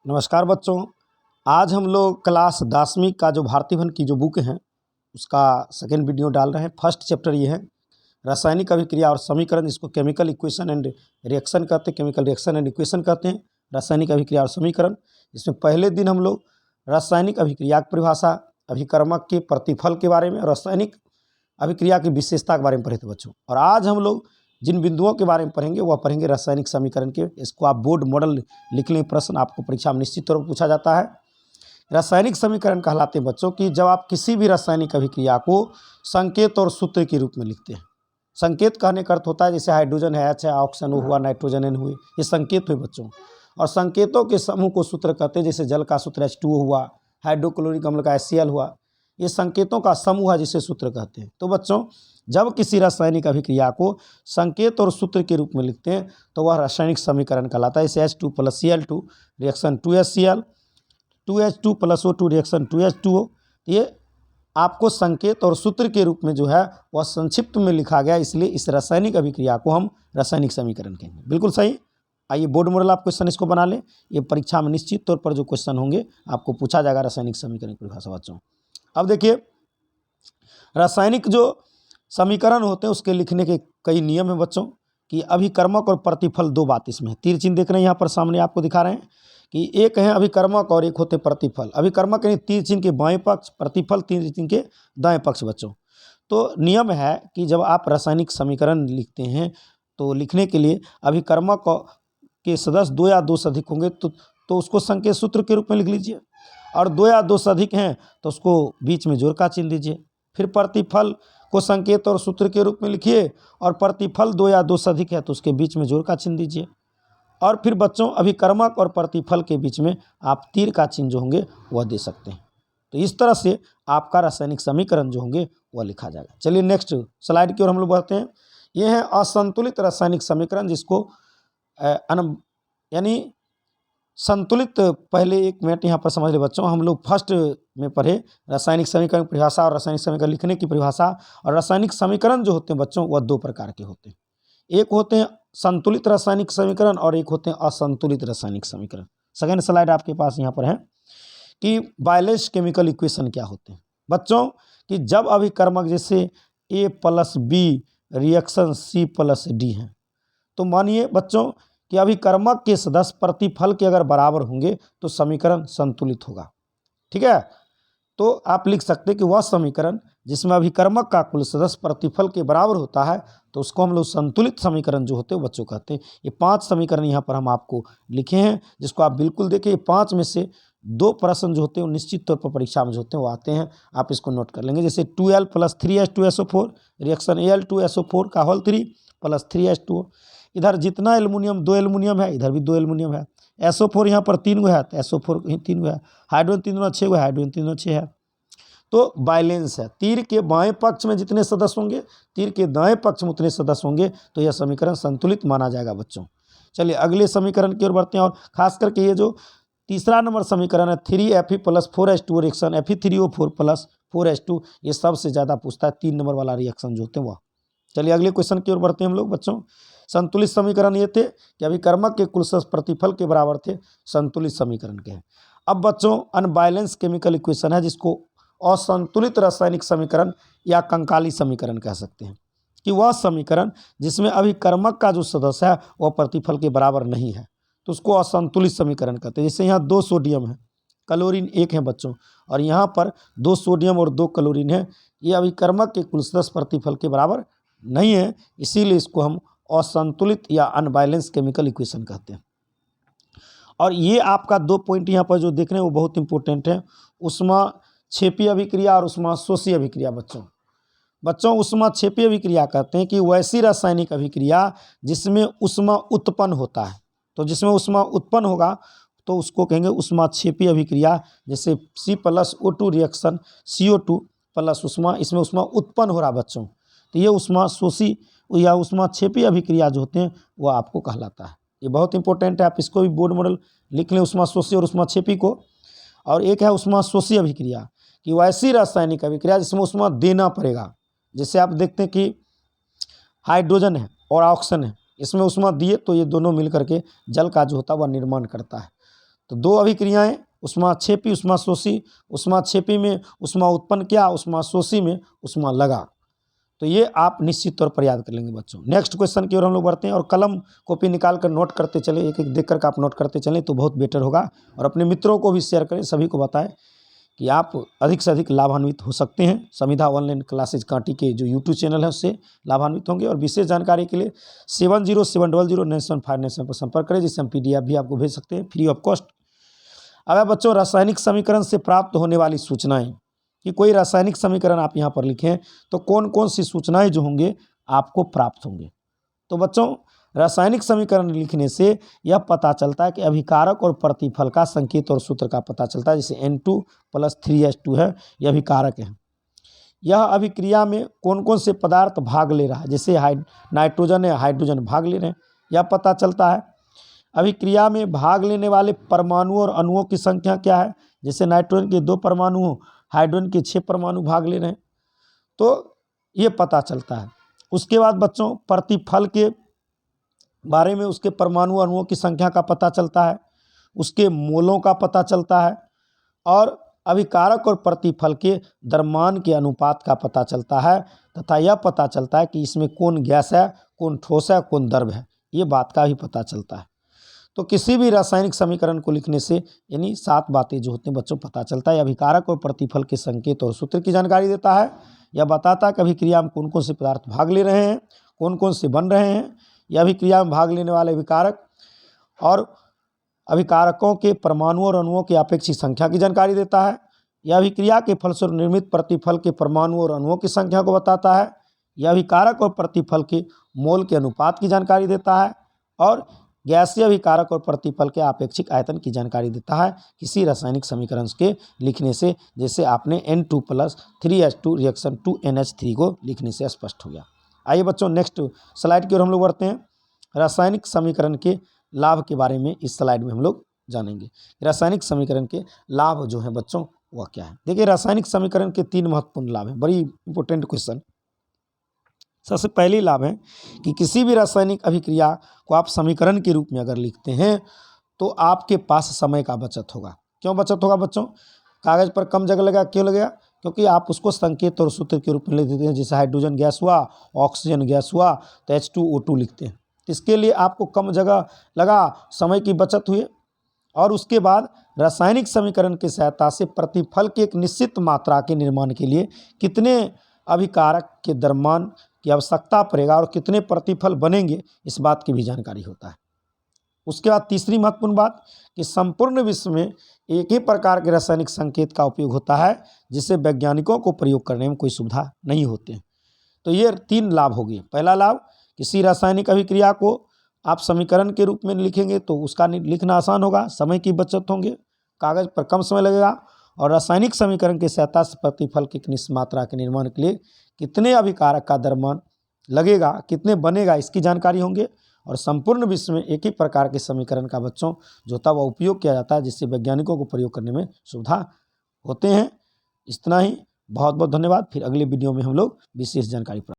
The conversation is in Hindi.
नमस्कार बच्चों। आज हम लोग क्लास 10वीं का जो भारतीय भन की जो बुक है उसका सेकेंड वीडियो डाल रहे हैं। फर्स्ट चैप्टर ये है रासायनिक अभिक्रिया और समीकरण, जिसको केमिकल इक्वेशन एंड रिएक्शन कहते हैं, केमिकल रिएक्शन एंड इक्वेशन कहते हैं, रासायनिक अभिक्रिया और समीकरण। इसमें पहले दिन हम लोग रासायनिक अभिक्रिया की परिभाषा, अभिकर्मक के प्रतिफल के बारे में, रासायनिक अभिक्रिया की विशेषता के बारे में पढ़े थे बच्चों। और आज हम लोग जिन बिंदुओं के बारे में पढ़ेंगे वह पढ़ेंगे रासायनिक समीकरण के। इसको आप बोर्ड मॉडल लिख लें, प्रश्न आपको परीक्षा में निश्चित तौर पर पूछा जाता है। रासायनिक समीकरण कहलाते हैं बच्चों कि जब आप किसी भी रासायनिक अभिक्रिया को संकेत और सूत्र के रूप में लिखते हैं। संकेत कहने का अर्थ होता है जैसे हाइड्रोजन है H है, ऑक्सीजन हुआ, नाइट्रोजन N हुए, ये संकेत हुए बच्चों। और संकेतों के समूह को सूत्र कहते हैं, जैसे जल का सूत्र H2O हुआ, हाइड्रोक्लोरिक अम्ल का HCl हुआ, ये संकेतों का समूह है जिसे सूत्र कहते हैं। तो बच्चों जब किसी रासायनिक अभिक्रिया को संकेत और सूत्र के रूप में लिखते हैं तो वह रासायनिक समीकरण कहलाता है। जैसे H2 + Cl2 reaction 2HCl, 2H2 + O2 reaction 2H2O। ये आपको संकेत और सूत्र के रूप में जो है वह संक्षिप्त में लिखा गया, इसलिए इस रासायनिक अभिक्रिया को हम रासायनिक समीकरण कहेंगे। बिल्कुल सही। आइए बोर्ड मॉडल आप क्वेश्चन इसको बना लें। ये परीक्षा में निश्चित तौर पर जो क्वेश्चन होंगे आपको पूछा जाएगा रासायनिक समीकरण की परिभाषा बच्चों। अब देखिए, रासायनिक जो समीकरण होते हैं उसके लिखने के कई नियम हैं बच्चों कि अभिकर्मक और प्रतिफल, दो बात इसमें है। तीर चिन्ह देख रहे हैं यहाँ पर सामने आपको दिखा रहे हैं कि एक है अभिकर्मक और एक होते प्रतिफल। अभिकर्मक यानी तीर चिन्ह के बाएं पक्ष, प्रतिफल तीर चिन्ह के दाएं पक्ष बच्चों। तो नियम है कि जब आप रासायनिक समीकरण लिखते हैं तो लिखने के लिए अभिकर्मक के सदस्य दो या दो से अधिक होंगे तो उसको संकेत सूत्र के रूप में लिख लीजिए, और दो या दो से अधिक हैं तो उसको बीच में जोड़ का चिन्ह दीजिए। फिर प्रतिफल को संकेत और सूत्र के रूप में लिखिए, और प्रतिफल दो या दो से अधिक है तो उसके बीच में जोड़ का चिन्ह दीजिए। और फिर बच्चों अभिकर्मक और प्रतिफल के बीच में आप तीर का चिन्ह जो होंगे वह दे सकते हैं। तो इस तरह से आपका रासायनिक समीकरण जो होंगे वह लिखा जाएगा। चलिए नेक्स्ट स्लाइड की ओर हम लोग बढ़ते हैं। यह है असंतुलित रासायनिक समीकरण, जिसको यानी संतुलित, पहले एक मिनट यहाँ पर समझ ले बच्चों, हम लोग फर्स्ट में पढ़े रासायनिक समीकरण की परिभाषा और रासायनिक समीकरण लिखने की परिभाषा। और रासायनिक समीकरण जो होते हैं बच्चों वह दो प्रकार के होते हैं। एक होते हैं संतुलित रासायनिक समीकरण और एक होते हैं असंतुलित रासायनिक समीकरण। सेकेंड स्लाइड आपके पास यहाँ पर है कि बैलेंस्ड केमिकल इक्वेशन क्या होते हैं बच्चों। कि जब अभिकर्मक जैसे A + B reaction C + D है, तो मानिए बच्चों कि अभिकर्मक के सदस्य प्रतिफल के अगर बराबर होंगे तो समीकरण संतुलित होगा। ठीक है, तो आप लिख सकते हैं कि वह समीकरण जिसमें अभिकर्मक का कुल सदस्य प्रतिफल के बराबर होता है तो उसको हम लोग संतुलित समीकरण जो होते हैं बच्चों कहते हैं। ये 5 समीकरण यहाँ पर हम आपको लिखे हैं, जिसको आप बिल्कुल देखिए। 5 में से 2 प्रश्न जो होते हैं वो निश्चित तौर पर परीक्षा में जो होते हैं वो आते हैं, आप इसको नोट कर लेंगे। जैसे 2L + 3H2SO4 रिएक्शन Al2SO4 का होल 3 + 3H2O। इधर जितना एल्युमिनियम, 2 एल्युमिनियम है, इधर भी 2 एल्युमिनियम है। SO4 यहाँ पर 3 गो है तो SO4 3 गो है। हाइड्रोजन 3 दूना 6 गो, हाइड्रोजन 3 दूना 6 है। तो बैलेंस है, तीर के बाएं पक्ष में जितने सदस्य होंगे तीर के दाएं पक्ष में उतने सदस्य होंगे, तो यह समीकरण संतुलित माना जाएगा बच्चों। चलिए अगले समीकरण की ओर बढ़ते हैं। और खास करके ये जो तीसरा नंबर समीकरण है 3Fe + 4H2O reaction Fe3O4 + 4H2, ये सबसे ज़्यादा पूछता है 3 नंबर वाला रिएक्शन जो होते हैं वह। चलिए अगले क्वेश्चन की ओर बढ़ते हैं हम लोग बच्चों। संतुलित समीकरण ये थे कि अभिकर्मक के कुल सदस्य प्रतिफल के बराबर थे, संतुलित समीकरण के हैं। अब बच्चों अनबैलेंस केमिकल इक्वेशन है, जिसको असंतुलित रासायनिक समीकरण या कंकाली समीकरण कह सकते हैं। कि वह समीकरण जिसमें अभिकर्मक का जो सदस्य है वह प्रतिफल के बराबर नहीं है, तो उसको असंतुलित समीकरण कहते हैं। जैसे यहाँ 2 सोडियम है, क्लोरीन 1 है बच्चों, और यहाँ पर 2 सोडियम और 2 क्लोरीन है। ये अभिकर्मक के कुल सदस्य प्रतिफल के बराबर नहीं है, इसीलिए इसको हम असंतुलित या अनबैलेंस केमिकल इक्वेशन कहते हैं। और ये आपका 2 पॉइंट यहाँ पर जो देख रहे हैं वो बहुत इंपॉर्टेंट है, ऊष्माक्षेपी अभिक्रिया और ऊष्माशोषी अभिक्रिया बच्चों ऊष्माक्षेपी अभिक्रिया कहते हैं कि वैसी रासायनिक अभिक्रिया जिसमें ऊष्मा उत्पन्न होता है। तो जिसमें ऊष्मा उत्पन्न होगा तो उसको कहेंगे ऊष्माक्षेपी अभिक्रिया। जैसे C + O2 रिएक्शन CO2 + ऊष्मा, इसमें ऊष्मा उत्पन्न हो रहा बच्चों, तो ये ऊष्माशोषी या ऊष्माक्षेपी अभिक्रिया जो होते हैं वो आपको कहलाता है। ये बहुत इंपॉर्टेंट है, आप इसको भी बोर्ड मॉडल लिख लें, ऊष्माशोषी और ऊष्माक्षेपी को। और एक है ऊष्माशोषी अभिक्रिया कि वैसी रासायनिक अभिक्रिया जिसमें ऊष्मा देना पड़ेगा। जैसे आप देखते हैं कि हाइड्रोजन है और ऑक्सीजन है, इसमें ऊष्मा दिए तो ये दोनों मिल करके जल का जो होता है वह निर्माण करता है। तो दो अभिक्रियाएं, ऊष्माक्षेपी ऊष्माशोषी, ऊष्माक्षेपी में ऊष्मा उत्पन्न किया, ऊष्माशोषी में ऊष्मा लगा। तो ये आप निश्चित तौर पर याद कर लेंगे बच्चों। नेक्स्ट क्वेश्चन की ओर हम लोग बढ़ते हैं और कलम कॉपी निकाल कर नोट करते चले, एक एक देख कर आप नोट करते चलें तो बहुत बेटर होगा। और अपने मित्रों को भी शेयर करें, सभी को बताएं कि आप अधिक से अधिक लाभान्वित हो सकते हैं। समिधा ऑनलाइन क्लासेज कांटी के जो यूट्यूब चैनल है उससे लाभान्वित होंगे। और विशेष जानकारी के लिए 7070097597 पर संपर्क करें, जिससे हम PDF भी आपको भेज सकते हैं फ्री ऑफ कॉस्ट। अब बच्चों रासायनिक समीकरण से प्राप्त होने वाली सूचनाएं, कि कोई रासायनिक समीकरण आप यहाँ पर लिखें तो कौन कौन सी सूचनाएं जो होंगे आपको प्राप्त होंगे। तो बच्चों रासायनिक समीकरण लिखने से यह पता चलता है कि अभिकारक और प्रतिफल का संकेत और सूत्र का पता चलता है। जैसे N2 + 3H2 है, यह अभिकारक है। यह अभिक्रिया में कौन कौन से पदार्थ भाग ले रहा है, जैसे नाइट्रोजन है, हाइड्रोजन भाग ले रहे हैं, यह पता चलता है। अभिक्रिया में भाग लेने वाले परमाणु और अणुओं की संख्या क्या है, जैसे नाइट्रोजन के 2 परमाणु, हाइड्रोजन के 6 परमाणु भाग ले रहे हैं, तो ये पता चलता है। उसके बाद बच्चों प्रतिफल के बारे में उसके परमाणु अणुओं की संख्या का पता चलता है, उसके मोलों का पता चलता है, और अभिकारक और प्रतिफल के द्रव्यमान के अनुपात का पता चलता है, तथा यह पता चलता है कि इसमें कौन गैस है, कौन ठोस है, कौन द्रव है, ये बात का भी पता चलता है। तो किसी भी रासायनिक समीकरण को लिखने से यानी 7 बातें जो होती हैं बच्चों पता चलता है। अभिकारक और प्रतिफल के संकेत और सूत्र की जानकारी देता है, यह बताता है कि अभिक्रिया में कौन कौन से पदार्थ भाग ले रहे हैं, कौन कौन से बन रहे हैं, यह अभिक्रिया में भाग लेने वाले अभिकारक और अभिकारकों के परमाणु और अणुओं की अपेक्षित संख्या की जानकारी देता है। यह अभिक्रिया के फलस्वरूप निर्मित प्रतिफल के परमाणु और अणुओं की संख्या को बताता है। यह अभिकारक और प्रतिफल के मोल के अनुपात की जानकारी देता है, और गैसीय अभिकारक और प्रतिफल के आपेक्षिक आयतन की जानकारी देता है किसी रासायनिक समीकरण के लिखने से, जैसे आपने N2 + 3H2 रिएक्शन 2NH3 को लिखने से स्पष्ट हो गया। आइए बच्चों नेक्स्ट स्लाइड की ओर हम लोग बढ़ते हैं। रासायनिक समीकरण के लाभ के बारे में इस स्लाइड में हम लोग जानेंगे। रासायनिक समीकरण के लाभ जो है बच्चों वह क्या है। देखिए रासायनिक समीकरण के 3 महत्वपूर्ण लाभ हैं, बड़ी इंपॉर्टेंट क्वेश्चन। सबसे पहली लाभ है कि किसी भी रासायनिक अभिक्रिया को आप समीकरण के रूप में अगर लिखते हैं तो आपके पास समय का बचत होगा। क्यों बचत होगा बच्चों? कागज पर कम जगह लगा, क्यों लगेगा? क्योंकि आप उसको संकेत और सूत्र के रूप में लिख देते हैं। जैसे हाइड्रोजन गैस हुआ, ऑक्सीजन गैस हुआ तो H2O2 लिखते हैं। इसके लिए आपको कम जगह लगा, समय की बचत हुई। और उसके बाद रासायनिक समीकरण की सहायता से प्रतिफल की एक निश्चित मात्रा के निर्माण के लिए कितने अभिकारक के द्रव्यमान की आवश्यकता पड़ेगा और कितने प्रतिफल बनेंगे, इस बात की भी जानकारी होता है। उसके बाद तीसरी महत्वपूर्ण बात कि संपूर्ण विश्व में एक ही प्रकार के रासायनिक संकेत का उपयोग होता है, जिससे वैज्ञानिकों को प्रयोग करने में कोई सुविधा नहीं होती है। तो ये 3 लाभ हो गए। पहला लाभ, किसी रासायनिक अभिक्रिया को आप समीकरण के रूप में लिखेंगे तो उसका लिखना आसान होगा, समय की बचत होंगे, कागज पर कम समय लगेगा। और रासायनिक समीकरण की सहायता से प्रतिफल की निश्चित मात्रा के निर्माण के लिए कितने अभिकारक का द्रव्यमान लगेगा, कितने बनेगा, इसकी जानकारी होंगे। और संपूर्ण विश्व में एक ही प्रकार के समीकरण का बच्चों जो होता है वह उपयोग किया जाता है, जिससे वैज्ञानिकों को प्रयोग करने में सुविधा होते हैं। इतना ही, बहुत बहुत धन्यवाद। फिर अगले वीडियो में हम लोग विशेष जानकारी प्राप्त